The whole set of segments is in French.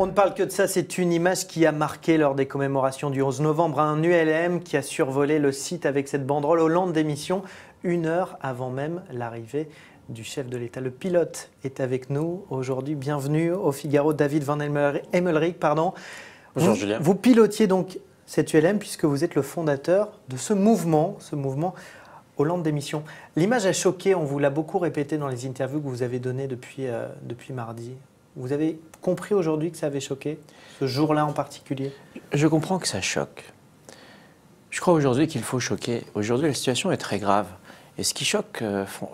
On ne parle que de ça, c'est une image qui a marqué lors des commémorations du 11 novembre, un ULM qui a survolé le site avec cette banderole Hollande démission, 1 heure avant même l'arrivée du chef de l'État. Le pilote est avec nous aujourd'hui. Bienvenue au Figaro, David Van Emmelerijk. Bonjour Julien. Vous pilotiez donc cette ULM puisque vous êtes le fondateur de ce mouvement Hollande démission. L'image a choqué, on vous l'a beaucoup répété dans les interviews que vous avez données depuis mardi. Vous avez compris aujourd'hui que ça avait choqué, ce jour-là en particulier? Je comprends que ça choque. Je crois aujourd'hui qu'il faut choquer. Aujourd'hui, la situation est très grave. Et ce qui choque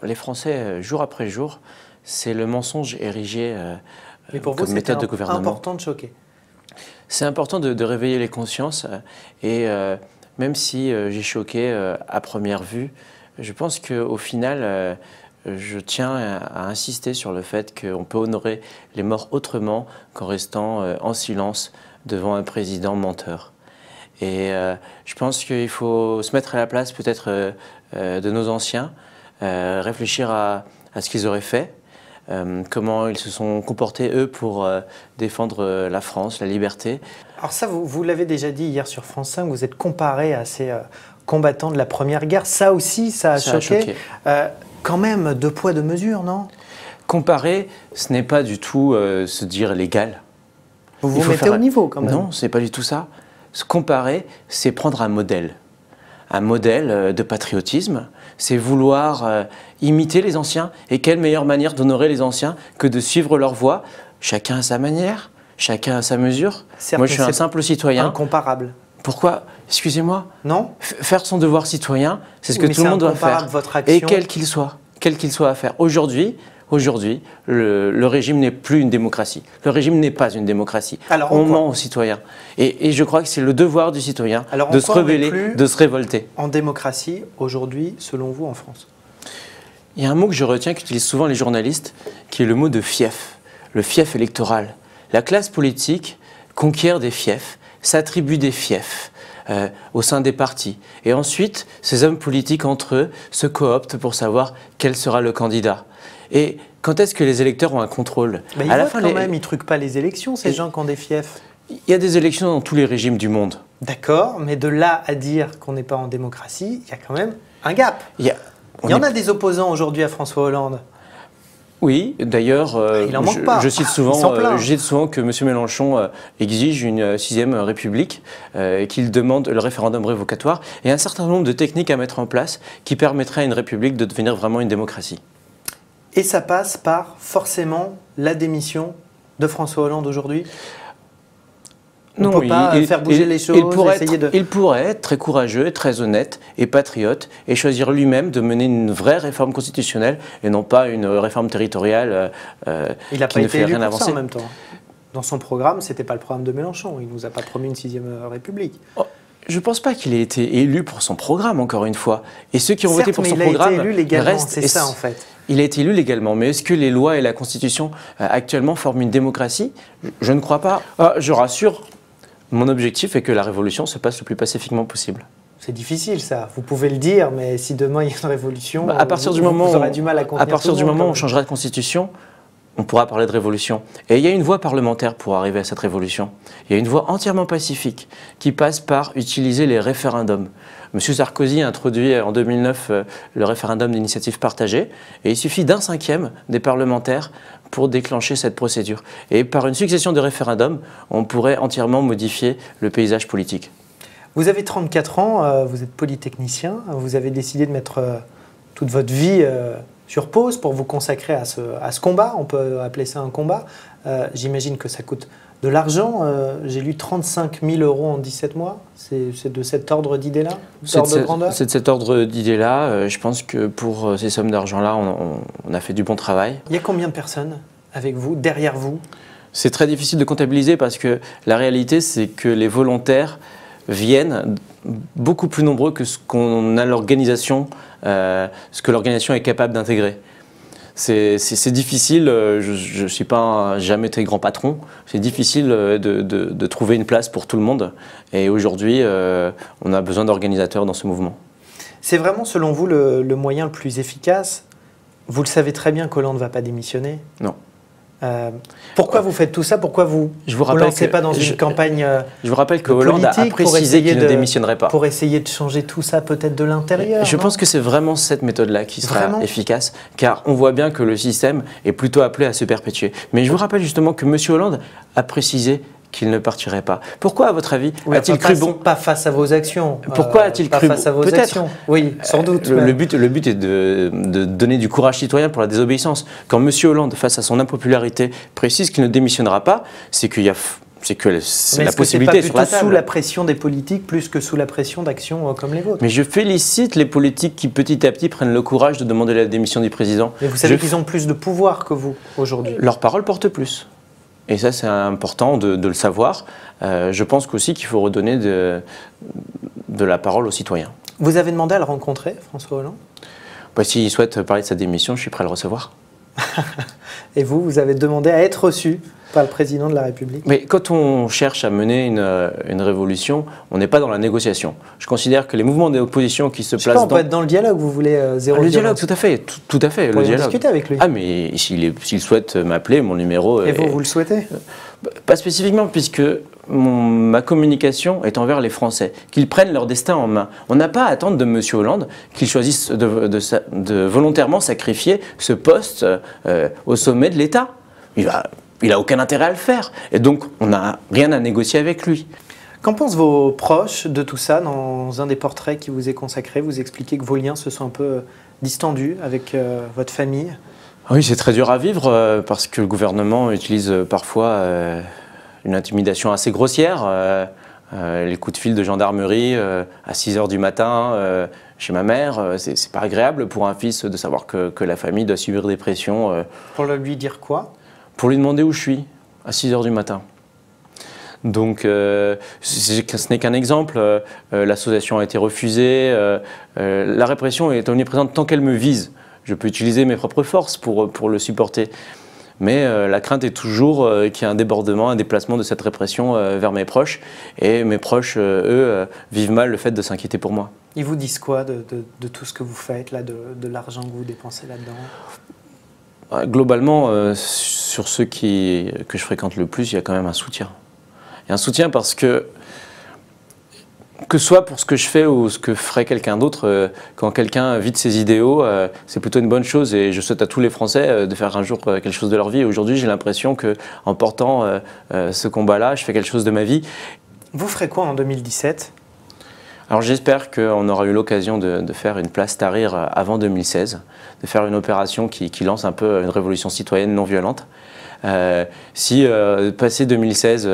les Français jour après jour, c'est le mensonge érigé comme méthode de gouvernement. C'est important de choquer. C'est important de réveiller les consciences. Et même si j'ai choqué à première vue, je pense qu'au final, je tiens à insister sur le fait qu'on peut honorer les morts autrement qu'en restant en silence devant un président menteur. Et je pense qu'il faut se mettre à la place peut-être de nos anciens, réfléchir à ce qu'ils auraient fait, comment ils se sont comportés eux pour défendre la France, la liberté. Alors ça, vous l'avez déjà dit hier sur France 5, vous êtes comparé à ces combattants de la Première Guerre. Ça aussi, ça a choqué. Quand même, 2 poids, 2 mesures, non? Comparer, ce n'est pas du tout se dire l'égal. Vous vous mettez au niveau quand même. Non, ce n'est pas du tout ça. Se comparer, c'est prendre un modèle de patriotisme, c'est vouloir imiter les anciens. Et quelle meilleure manière d'honorer les anciens que de suivre leur voie, chacun à sa manière, chacun à sa mesure. Certes, moi, je suis un simple citoyen. Incomparable. Pourquoi? Excusez-moi. Non. Faire son devoir citoyen, c'est ce que tout le monde doit faire. Votre action. Et quel qu'il soit à faire. Aujourd'hui, le régime n'est plus une démocratie. Le régime n'est pas une démocratie. Alors, on ment aux citoyens. Et je crois que c'est le devoir du citoyen de se rebeller, de se révolter. En démocratie, aujourd'hui, selon vous, en France? Il y a un mot que je retiens, qu'utilisent souvent les journalistes, qui est le mot de fief. Le fief électoral. La classe politique conquiert des fiefs, s'attribue des fiefs au sein des partis. Et ensuite, ces hommes politiques, entre eux, se cooptent pour savoir quel sera le candidat. Et quand est-ce que les électeurs ont un contrôle? Ils votent quand même, ils ne truquent pas les élections, ces gens qui ont des fiefs. Il y a des élections dans tous les régimes du monde. D'accord, mais de là à dire qu'on n'est pas en démocratie, il y a quand même un gap. Il y en a des opposants aujourd'hui à François Hollande. Oui, d'ailleurs, je cite souvent que M. Mélenchon exige une 6e République, qu'il demande le référendum révocatoire et un certain nombre de techniques à mettre en place qui permettraient à une République de devenir vraiment une démocratie. Et ça passe par forcément la démission de François Hollande aujourd'hui? On ne peut pas faire bouger les choses, il pourrait être très courageux, très honnête et patriote et choisir lui-même de mener une vraie réforme constitutionnelle et non pas une réforme territoriale qui ne fait rien avancer. En même temps. Dans son programme, ce n'était pas le programme de Mélenchon. Il ne nous a pas promis une 6e République. Je ne pense pas qu'il ait été élu pour son programme, encore une fois. Et ceux qui ont voté pour son programme il a été élu légalement, c'est ça en fait. Il a été élu légalement, mais est-ce que les lois et la Constitution actuellement forment une démocratie? Je ne crois pas. Je rassure, mon objectif est que la révolution se passe le plus pacifiquement possible. C'est difficile ça, vous pouvez le dire, mais si demain il y a une révolution, à partir du moment vous aurez du mal à contenir. À partir du moment où on changera de constitution, on pourra parler de révolution. Et il y a une voie parlementaire pour arriver à cette révolution. Il y a une voie entièrement pacifique qui passe par utiliser les référendums. M. Sarkozy a introduit en 2009 le référendum d'initiative partagée et il suffit d'un 5e des parlementaires pour déclencher cette procédure. Et par une succession de référendums, on pourrait entièrement modifier le paysage politique. Vous avez 34 ans, vous êtes polytechnicien, vous avez décidé de mettre toute votre vie sur pause pour vous consacrer à ce combat, on peut appeler ça un combat. J'imagine que ça coûte de l'argent. J'ai lu 35 000 € en 17 mois. C'est de cet ordre d'idée-là? C'est de cet ordre d'idée-là. Je pense que pour ces sommes d'argent-là, on a fait du bon travail. Il y a combien de personnes avec vous, derrière vous? C'est très difficile de comptabiliser parce que la réalité, c'est que les volontaires viennent beaucoup plus nombreux que ce qu'on a l'organisation, ce que l'organisation est capable d'intégrer. C'est difficile, je ne suis pas jamais très grand patron, c'est difficile de trouver une place pour tout le monde. Et aujourd'hui, on a besoin d'organisateurs dans ce mouvement. C'est vraiment, selon vous, le moyen le plus efficace? Vous le savez très bien qu'Hollande ne va pas démissionner. Non. Pourquoi vous faites tout ça? Pourquoi vous ne vous lancez pas dans une campagne Je vous rappelle que Hollande a précisé qu'il ne démissionnerait pas. Pour essayer de changer tout ça peut-être de l'intérieur. Je pense que c'est vraiment cette méthode-là qui sera efficace, car on voit bien que le système est plutôt appelé à se perpétuer. Mais je vous rappelle justement que M. Hollande a précisé qu'il ne partirait pas. Pourquoi, à votre avis, a-t-il cru bon? Pas face à vos actions. Pourquoi a-t-il cru bon? Pas face à vos actions. Oui, sans doute. Le but est de donner du courage citoyen pour la désobéissance. Quand M. Hollande, face à son impopularité, précise qu'il ne démissionnera pas, c'est qu'il y a... c'est que c'est la possibilité sur la table. Sous la pression des politiques plus que sous la pression d'actions comme les vôtres. Mais je félicite les politiques qui petit à petit prennent le courage de demander la démission du président. Mais vous savez qu'ils ont plus de pouvoir que vous aujourd'hui. Leur parole porte plus. Et ça, c'est important de le savoir. Je pense aussi qu'il faut redonner de la parole aux citoyens. Vous avez demandé à le rencontrer, François Hollande? S'il souhaite parler de sa démission, je suis prêt à le recevoir. Et vous avez demandé à être reçu par le président de la République? Mais quand on cherche à mener une révolution, on n'est pas dans la négociation. Je considère que les mouvements d'opposition qui se placent on peut être dans le dialogue, vous voulez zéro le dialogue, tout à fait. Tout à fait. Vous pouvez discuter avec lui. Ah, mais s'il souhaite m'appeler, mon numéro... Et vous le souhaitez? Pas spécifiquement, puisque ma communication est envers les Français, qu'ils prennent leur destin en main. On n'a pas à attendre de M. Hollande qu'il choisisse de volontairement sacrifier ce poste au sommet de l'État. Il n'a aucun intérêt à le faire. Et donc, on n'a rien à négocier avec lui. Qu'en pensent vos proches de tout ça? Dans un des portraits qui vous est consacré, vous expliquez que vos liens se sont un peu distendus avec votre famille. Oui, c'est très dur à vivre parce que le gouvernement utilise parfois une intimidation assez grossière. Les coups de fil de gendarmerie à 6 h du matin chez ma mère, c'est pas agréable pour un fils de savoir que la famille doit subir des pressions. Pour lui dire quoi? Pour lui demander où je suis, à 6 h du matin. Donc, ce n'est qu'un exemple. L'association a été refusée. La répression est omniprésente tant qu'elle me vise. Je peux utiliser mes propres forces pour le supporter. Mais la crainte est toujours qu'il y ait un débordement, un déplacement de cette répression vers mes proches. Et mes proches, eux, vivent mal le fait de s'inquiéter pour moi. Ils vous disent quoi de tout ce que vous faites, là, de l'argent que vous dépensez là-dedans? Globalement, sur ceux que je fréquente le plus, il y a quand même un soutien. Il y a un soutien parce que ce soit pour ce que je fais ou ce que ferait quelqu'un d'autre, quand quelqu'un vit de ses idéaux, c'est plutôt une bonne chose. Et je souhaite à tous les Français de faire un jour quelque chose de leur vie. Aujourd'hui, j'ai l'impression qu'en portant ce combat-là, je fais quelque chose de ma vie. Vous ferez quoi en 2017 ? Alors j'espère qu'on aura eu l'occasion de faire une place Tahrir avant 2016, de faire une opération qui lance un peu une révolution citoyenne non violente. Si passé 2016,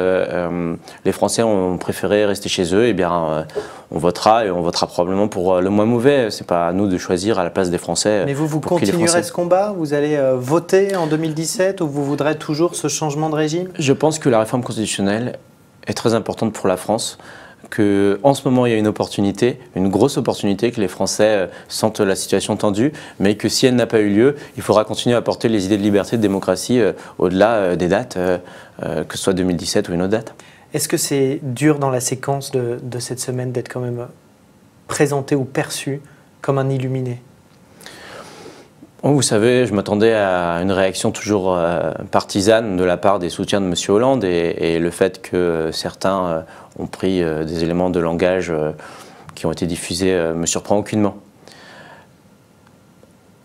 les Français ont préféré rester chez eux, eh bien on votera, et on votera probablement pour le moins mauvais. C'est pas à nous de choisir à la place des Français. Mais vous continuerez ce combat? Vous allez voter en 2017 ou vous voudrez toujours ce changement de régime? Je pense que la réforme constitutionnelle est très importante pour la France. Qu'en ce moment, il y a une opportunité, une grosse opportunité, que les Français sentent la situation tendue, mais que si elle n'a pas eu lieu, il faudra continuer à porter les idées de liberté, de démocratie au-delà des dates, que ce soit 2017 ou une autre date. Est-ce que c'est dur dans la séquence de cette semaine d'être quand même présenté ou perçu comme un illuminé? Vous savez, je m'attendais à une réaction toujours partisane de la part des soutiens de M. Hollande et le fait que certains ont pris des éléments de langage qui ont été diffusés me surprend aucunement.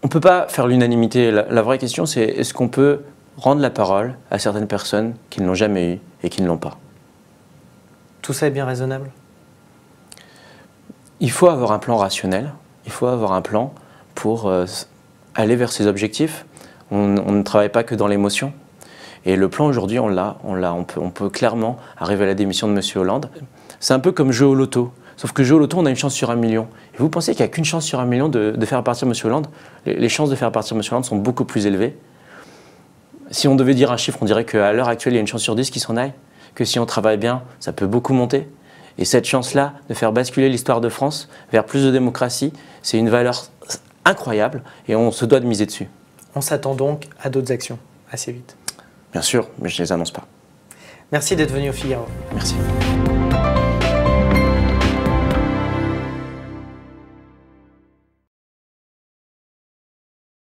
On ne peut pas faire l'unanimité. La vraie question, c'est est-ce qu'on peut rendre la parole à certaines personnes qui ne l'ont jamais eue et qui ne l'ont pas? Tout ça est bien raisonnable? Il faut avoir un plan rationnel, il faut avoir un plan pour aller vers ses objectifs. On ne travaille pas que dans l'émotion. Et le plan aujourd'hui, on peut clairement arriver à la démission de M. Hollande. C'est un peu comme jouer au loto. Sauf que jouer au loto, on a une chance sur 1 million. Et vous pensez qu'il n'y a qu'une chance sur 1 million de faire partir M. Hollande? Les chances de faire partir M. Hollande sont beaucoup plus élevées. Si on devait dire un chiffre, on dirait qu'à l'heure actuelle, il y a une chance sur 10 qui s'en aille. Que si on travaille bien, ça peut beaucoup monter. Et cette chance-là de faire basculer l'histoire de France vers plus de démocratie, c'est une valeur incroyable et on se doit de miser dessus. On s'attend donc à d'autres actions assez vite. Bien sûr, mais je ne les annonce pas. Merci d'être venu au Figaro. Merci.